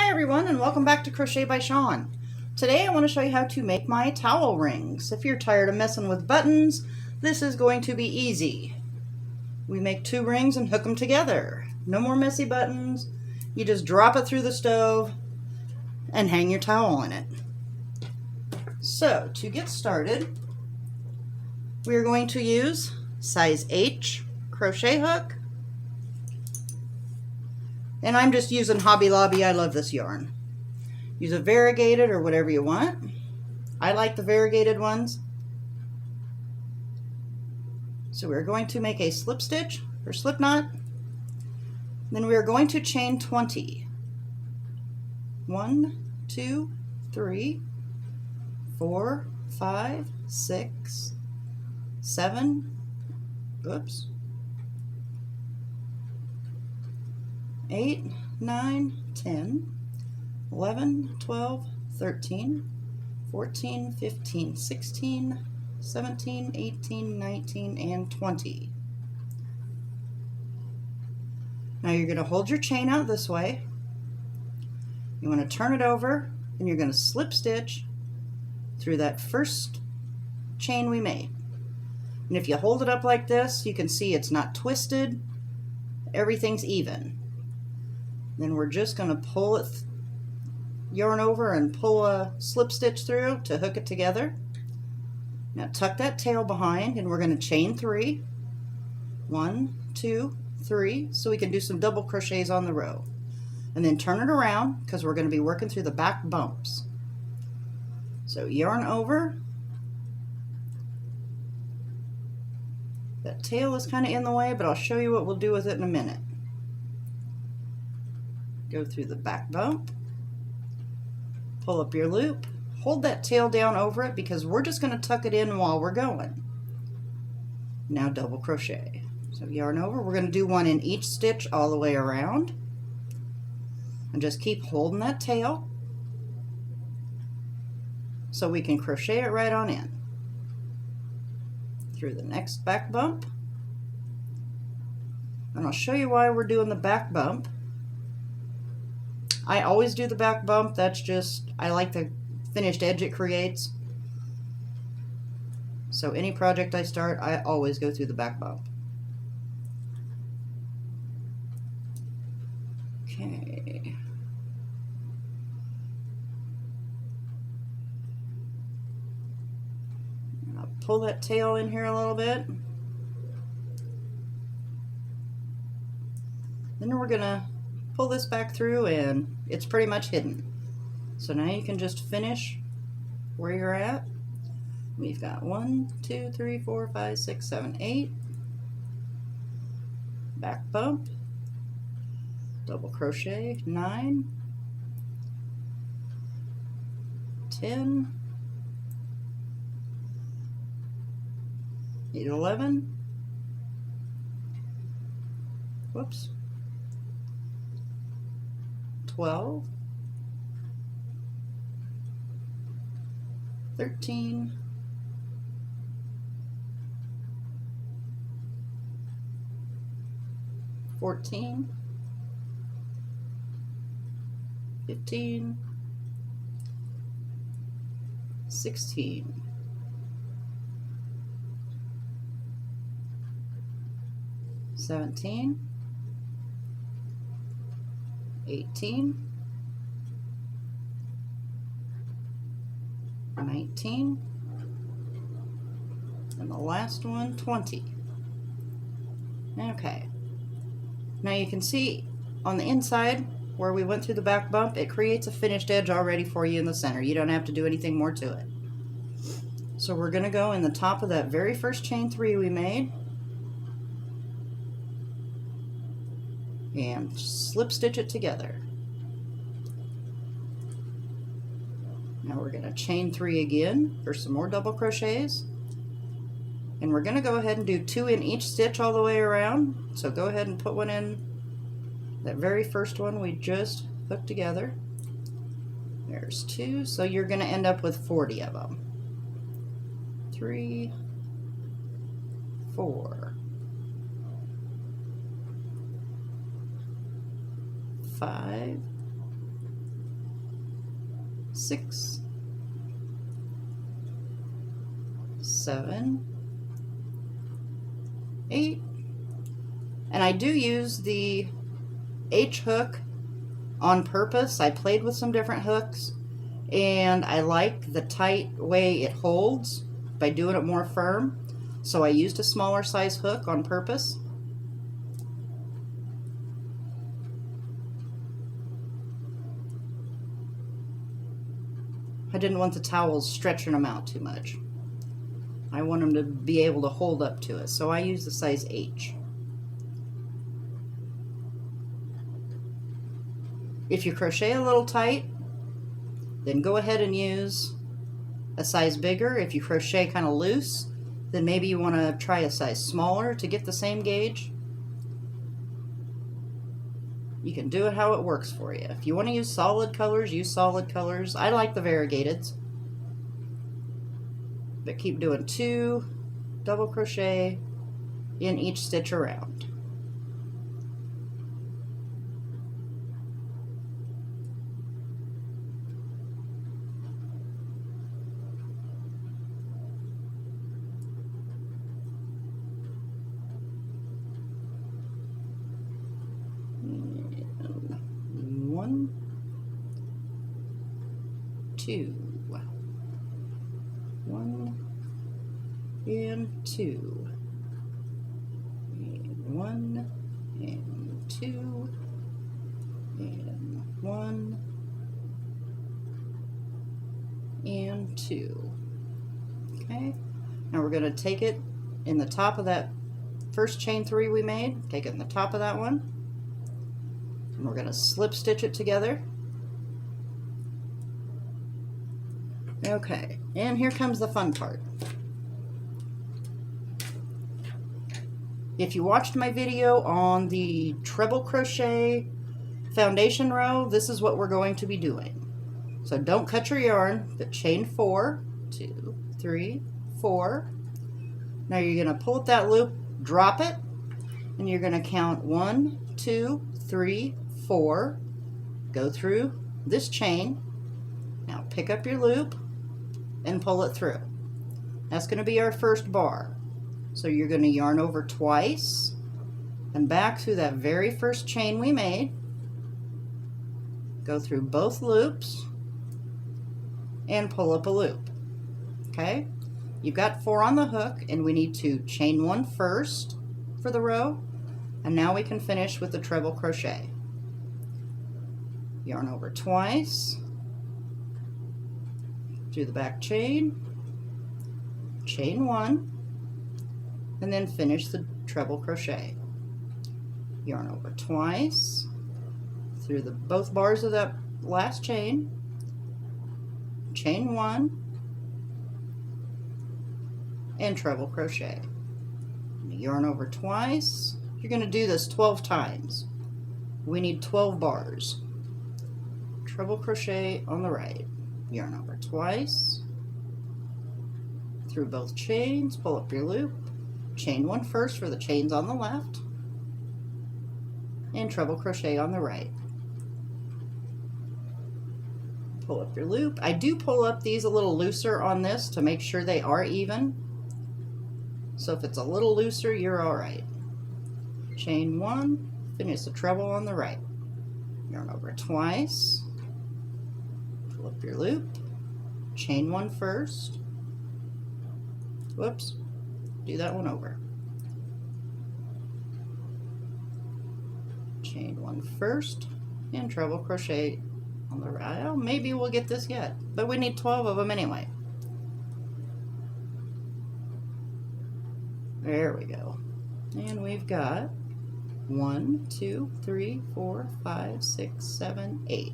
everyone, and welcome back to Crochet by Sean. Today I want to show you how to make my towel rings. If you're tired of messing with buttons, this is going to be easy. We make 2 rings and hook them together. No more messy buttons. You just drop it through the stove and hang your towel in it. So to get started, we are going to use size H crochet hook. And I'm just using Hobby Lobby. I love this yarn. Use a variegated or whatever you want. I like the variegated ones. So we're going to make a slip stitch or slip knot. Then we are going to chain 20. 1, 2, 3, 4, 5, 6, 7, oops, 8, 9, 10, 11, 12, 13, 14, 15, 16, 17, 18, 19, and 20. Now you're going to hold your chain out this way. You want to turn it over, and you're going to slip stitch through that first chain we made. And if you hold it up like this, you can see it's not twisted. Everything's even. Then we're just going to pull it, yarn over and pull a slip stitch through to hook it together. Now tuck that tail behind, and we're going to chain 3. 1, 2, 3, so we can do some double crochets on the row. And then turn it around because we're going to be working through the back bumps. So yarn over. That tail is kind of in the way, but I'll show you what we'll do with it in a minute. Go through the back bump. Pull up your loop. Hold that tail down over it because we're just going to tuck it in while we're going. Now double crochet. So yarn over. We're going to do one in each stitch all the way around. And just keep holding that tail so we can crochet it right on in. Through the next back bump. And I'll show you why we're doing the back bump. I always do the back bump. That's just, I like the finished edge it creates. So any project I start, I always go through the back bump. Okay. I'll pull that tail in here a little bit. Then we're going to pull this back through, and it's pretty much hidden. So now you can just finish where you're at. We've got 1, 2, 3, 4, 5, 6, 7, 8. Back bump. Double crochet. 9. 10. 11. Whoops. 12. 13. 14. 15. 16. 17. 18. 19. And the last one, 20. Okay. Now you can see on the inside where we went through the back bump, it creates a finished edge already for you in the center. You don't have to do anything more to it. So we're going to go in the top of that very first chain 3 we made and slip stitch it together. Now we're going to chain 3 again for some more double crochets. And we're going to go ahead and do 2 in each stitch all the way around. So go ahead and put one in that very first one we just hooked together. There's 2, so you're going to end up with 40 of them. 3, 4, 5, 6, 7, 8. And I do use the H hook on purpose. I played with some different hooks, and I like the tight way it holds by doing it more firm. So I used a smaller size hook on purpose. I didn't want the towels stretching them out too much. I want them to be able to hold up to it, so I use the size H. If you crochet a little tight, then go ahead and use a size bigger. If you crochet kind of loose, then maybe you want to try a size smaller to get the same gauge. You can do it how it works for you. If you want to use solid colors, use solid colors. I like the variegateds. But keep doing 2 double crochet in each stitch around. And 1, 2, 1 and 2, and 1 and 2, and 1 and 2. Okay, now we're going to take it in the top of that first chain 3 we made, take it in the top of that one, and we're going to slip stitch it together. Okay, and here comes the fun part. If you watched my video on the treble crochet foundation row, this is what we're going to be doing. So don't cut your yarn, but chain 4, 2, 3, 4. Now you're going to pull up that loop, drop it, and you're going to count 1, 2, 3, 4. Go through this chain. Now pick up your loop and pull it through. That's going to be our first bar. So you're going to yarn over twice and back through that very first chain we made. Go through both loops and pull up a loop. Okay? You've got 4 on the hook, and we need to chain 1 first for the row, and now we can finish with the treble crochet. Yarn over twice, do the back chain, chain 1, and then finish the treble crochet. Yarn over twice, through both bars of that last chain, chain 1, and treble crochet. Yarn over twice. You're going to do this 12 times. We need 12 bars. Treble crochet on the right. Yarn over twice, through both chains, pull up your loop, chain 1 first for the chains on the left, and treble crochet on the right. Pull up your loop. I do pull up these a little looser on this to make sure they are even. So if it's a little looser, you're all right. Chain 1, finish the treble on the right. Yarn over twice, pull up your loop, chain 1 first. Whoops, do that one over. Chain 1 first and treble crochet on the right. Oh, maybe we'll get this yet, but we need 12 of them anyway. There we go. And we've got 1, 2, 3, 4, 5, 6, 7, 8.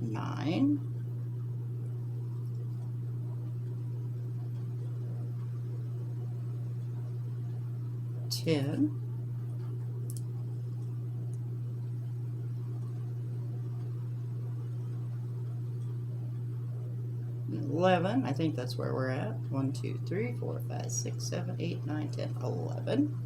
Nine, 10, 11. I think that's where we're at. 1, 2, 3, 4, 5, 6, 7, 8, 9, 10, 11.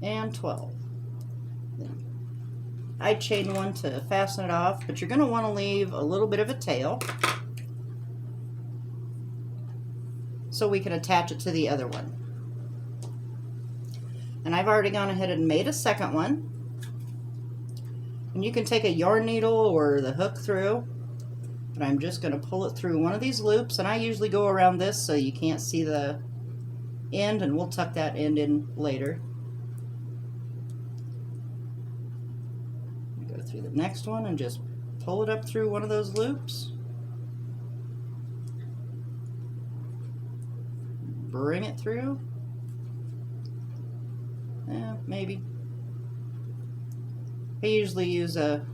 and 12. I chain one to fasten it off, but you're going to want to leave a little bit of a tail so we can attach it to the other one. And I've already gone ahead and made a second one. And you can take a yarn needle or the hook through, but I'm just going to pull it through one of these loops, and I usually go around this so you can't see the end, and we'll tuck that end in later. Go through the next one and just pull it up through one of those loops. Bring it through. Maybe. I usually use a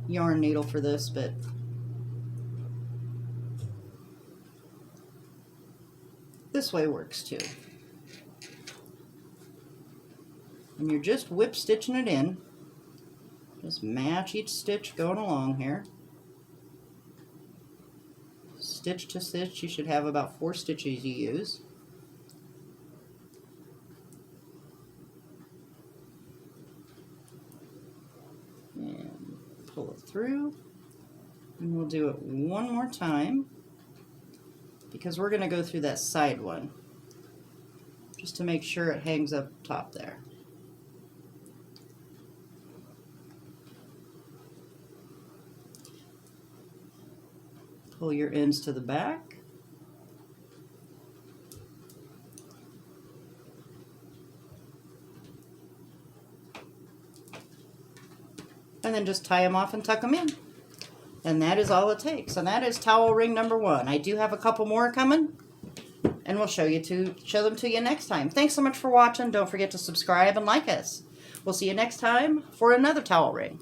yarn needle for this, but this way works too. And you're just whip stitching it in. Just match each stitch going along here. Stitch to stitch, you should have about 4 stitches you use. And pull it through. And we'll do it one more time, because we're going to go through that side one just to make sure it hangs up top there. Pull your ends to the back. And then just tie them off and tuck them in. And that is all it takes. And that is towel ring number 1. I do have a couple more coming, and we'll show them to you next time. Thanks so much for watching. Don't forget to subscribe and like us. We'll see you next time for another towel ring.